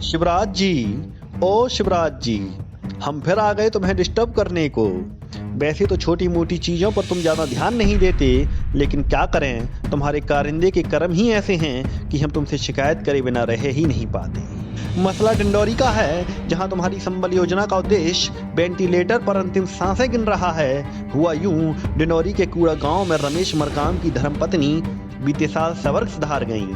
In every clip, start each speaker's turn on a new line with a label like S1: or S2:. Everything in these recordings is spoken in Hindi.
S1: शिवराज जी, ओ शिवराज जी, हम फिर आ गए तुम्हें डिस्टर्ब करने को। वैसे तो छोटी मोटी चीज़ों पर तुम ज़्यादा ध्यान नहीं देते, लेकिन क्या करें, तुम्हारे कारिंदे के कर्म ही ऐसे हैं कि हम तुमसे शिकायत करे बिना रह ही नहीं पाते। मसला डिंडौरी का है, जहां तुम्हारी संबल योजना का उद्देश्य वेंटिलेटर पर अंतिम सांसें गिन रहा है। हुआ यूं, डिंडौरी के कूड़ा गांव में रमेश मरकाम की धर्मपत्नी बीते साल सवर्ग सुधार गईं।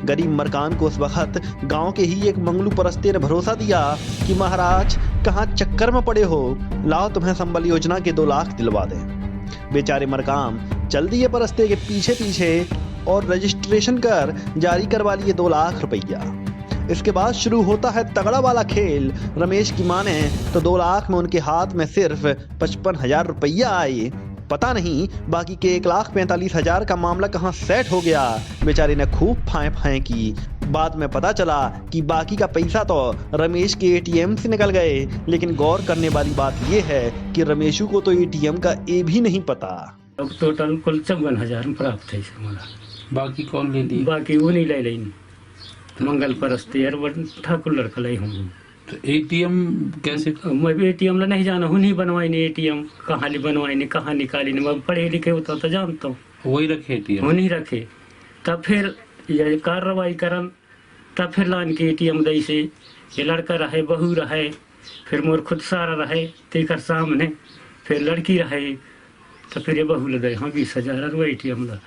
S1: गरीब मरकाम को उस वक्त गांव के ही एक मंगलू परस्ते ने भरोसा दिया कि महाराज कहाँ चक्कर में पड़े हो, लाओ तुम्हें संबल योजना के 2 लाख दिलवा दें। बेचारे मरकाम चल दिए परस्ते के पीछे पीछे और रजिस्ट्रेशन कर जारी करवा लिए 2 लाख रुपया। इसके बाद शुरू होता है तगड़ा वाला खेल। रमेश की माने तो 2 लाख में उनके हाथ में सिर्फ 55,000 रुपया आए। पता नहीं बाकी के 1,45,000 का मामला कहाँ सेट हो गया। बेचारे ने खूब फाएं फाएं की। बाद में पता चला कि बाकी का पैसा तो रमेश के एटीएम से निकल गए। लेकिन गौर करने वाली बात यह है कि रमेशू को तो एटीएम का ए भी नहीं पता।
S2: अब टोटल कुल 54,000 प्राप्त है हमारा।
S3: बाकी कौन ले ली?
S2: बाकी वो नहीं ले लें, मंगल परस्ते ठाकुर लड़का लाई हूँ।
S3: तो एटीएम कैसे?
S2: मैं भी एटीएम ला नहीं जाना हूँ, नहीं बनवाई नहीं एटीएम, कहाँ ले बनवाई नहीं, कहाँ निकाली नहीं। मैं पढ़े लिखे होता तो जानता हूँ।
S3: वही रखे एटीएम?
S2: वो नहीं रखे। तब फिर ये कार्रवाई करन, तब फिर लान के एटीएम दई से ये लड़का रहे, बहू रहे, फिर मोर खुद सारा रहे तेकर सामने, फिर लड़की रहे, तो फिर ये बहू लगे। हाँ 20,000 एटीएम ला।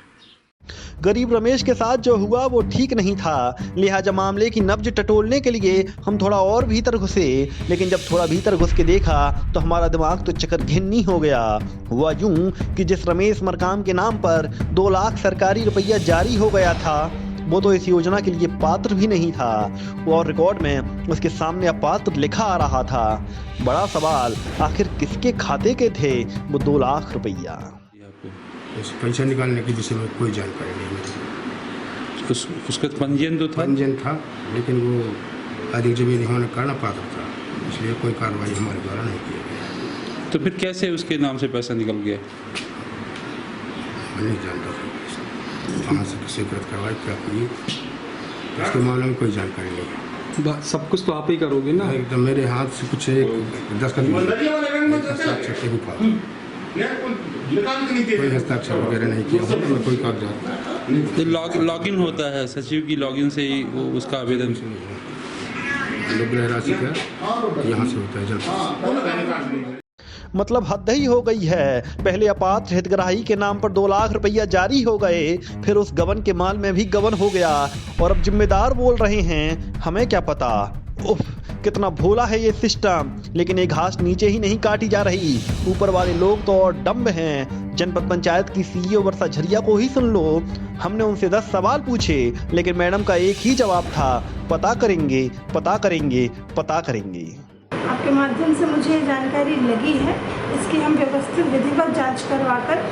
S1: गरीब रमेश के साथ जो हुआ वो ठीक नहीं था, लिहाजा मामले की नब्ज टटोलने के लिए हम थोड़ा और भीतर घुसे। लेकिन जब थोड़ा भीतर घुस के देखा तो हमारा दिमाग तो चकरघिन्नी हो गया। हुआ यूं कि जिस रमेश मरकाम के नाम पर 2 लाख सरकारी रुपया जारी हो गया था, वो तो इस योजना के लिए पात्र भी नहीं था। और रिकॉर्ड में उसके सामने अपात्र लिखा आ रहा था। बड़ा सवाल, आखिर किसके खाते के थे वो 2 लाख रुपया?
S4: पैसा निकालने के विषय में कोई जानकारी नहीं मिली।
S3: उसका पंजीयन तो था?
S4: पंजीयन था, लेकिन वो अधिक जमीन होने कारण पात्र था, इसलिए कोई कार्रवाई हमारे द्वारा नहीं की गई।
S3: तो फिर कैसे उसके नाम से पैसा निकल गया?
S4: मैं नहीं जानता था कहाँ से किसी गलत कार्रवाई क्या की, उसके मामले में कोई जानकारी नहीं।
S5: सब कुछ तो आप ही करोगे ना?
S4: एकदम मेरे हाथ से कुछ एक 10 कोई हस्ताक्षर वगैरह नहीं किया, मैं कोई कागजात।
S3: लॉगिन होता है सचिव की, लॉगिन से ही वो उसका आवेदन
S4: राशि का यहाँ से होता है जल्द।
S1: मतलब हद ही हो गई है। पहले अपात्र हितग्राही के नाम पर 2 लाख रुपया जारी हो गए, फिर उस गबन के माल में भी गबन हो गया, और अब जिम्मेदार बोल रहे हैं हमें क्या पता। उफ, कितना भोला है ये सिस्टम। लेकिन ये घास नीचे ही नहीं काटी जा रही, ऊपर वाले लोग तो और डम्ब हैं। जनपद पंचायत की सीईओ वर्षा झरिया को ही सुन लो। हमने उनसे 10 सवाल पूछे, लेकिन मैडम का एक ही जवाब था, पता करेंगे, पता करेंगे, पता करेंगे।
S6: आपके माध्यम से मुझे जानकारी लगी है, इसकी हम व्यवस्थित विधिवत जांच करवाकर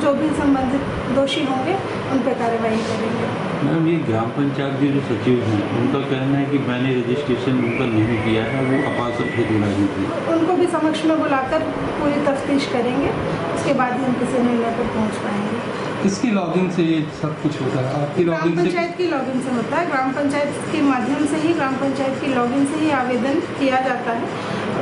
S6: जो भी संबंधित दोषी होंगे उन पर कार्रवाई करेंगे।
S7: मैम, ये ग्राम पंचायत के जो सचिव हैं उनका कहना है कि मैंने रजिस्ट्रेशन उनका नहीं किया है, वो अपात्र हितग्राही थी।
S6: उनको भी समक्ष में बुलाकर पूरी तफ्तीश करेंगे, उसके बाद ही हम किसी निर्णय पर पहुँच पाएंगे।
S5: किसकी लॉगिन से ये सब कुछ होता है? आपकी
S6: ग्राम
S5: लॉगिन से?
S6: पंचायत की लॉगिन से होता है। ग्राम पंचायत के माध्यम से ही, ग्राम पंचायत की लॉगिन से ही आवेदन किया जाता है,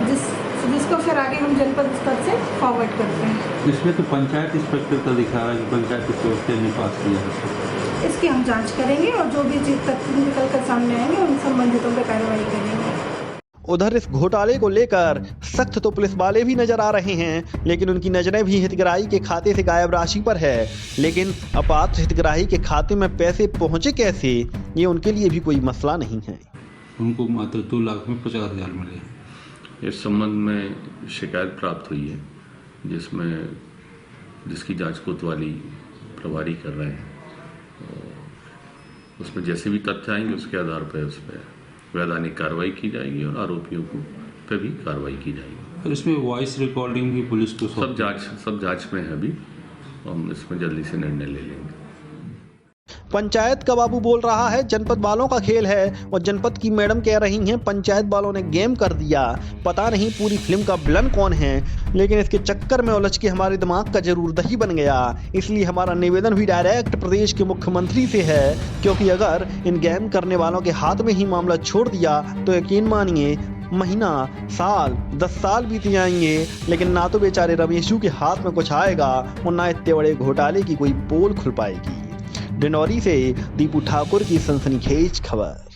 S6: जिसको फिर आगे हम जनपद स्तर से फॉरवर्ड करते हैं।
S7: इसमें तो पंचायत इंस्पेक्टर का दिखा रहा है कि पंचायत इंस्पेक्टर ने पास किया है।
S6: इसकी हम जांच करेंगे और जो भी चीज़ तथ्य निकल कर सामने आएंगे उन संबंधितों पर कार्रवाई करेंगे।
S1: उधर इस घोटाले को लेकर सख्त तो पुलिस वाले भी नजर आ रहे हैं, लेकिन उनकी नजरें भी हितग्राही के खाते से गायब राशि पर है। लेकिन अपात्र हितग्राही के खाते में पैसे पहुंचे कैसे, ये उनके लिए भी कोई मसला नहीं है।
S7: उनको मात्र 2 लाख में 50,000 मिले।
S8: इस संबंध में शिकायत प्राप्त हुई है, जिसकी जांच कोतवाली प्रभारी कर रहे हैं। उसमें जैसे भी तथ्य आएंगे उसके आधार पर उस पर वैधानिक कार्रवाई की जाएगी और आरोपियों को पे भी कार्रवाई की जाएगी।
S7: और इसमें वॉइस रिकॉर्डिंग भी पुलिस को
S8: सब जांच में है अभी, हम इसमें जल्दी से निर्णय ले लेंगे।
S1: पंचायत का बाबू बोल रहा है जनपद वालों का खेल है और जनपद की मैडम कह रही हैं पंचायत वालों ने गेम कर दिया। पता नहीं पूरी फिल्म का विलन कौन है, लेकिन इसके चक्कर में उलझ के हमारे दिमाग का जरूर दही बन गया। इसलिए हमारा निवेदन भी डायरेक्ट प्रदेश के मुख्यमंत्री से है, क्योंकि अगर इन गेम करने वालों के हाथ में ही मामला छोड़ दिया तो यकीन मानिए महीना, साल, 10 साल बीत जाएंगे, लेकिन ना तो बेचारे रमेशू के हाथ में कुछ आएगा और ना इतने बड़े घोटाले की कोई पोल खुल पाएगी। डिंडौरी से दीपू ठाकुर की सनसनीखेज खबर।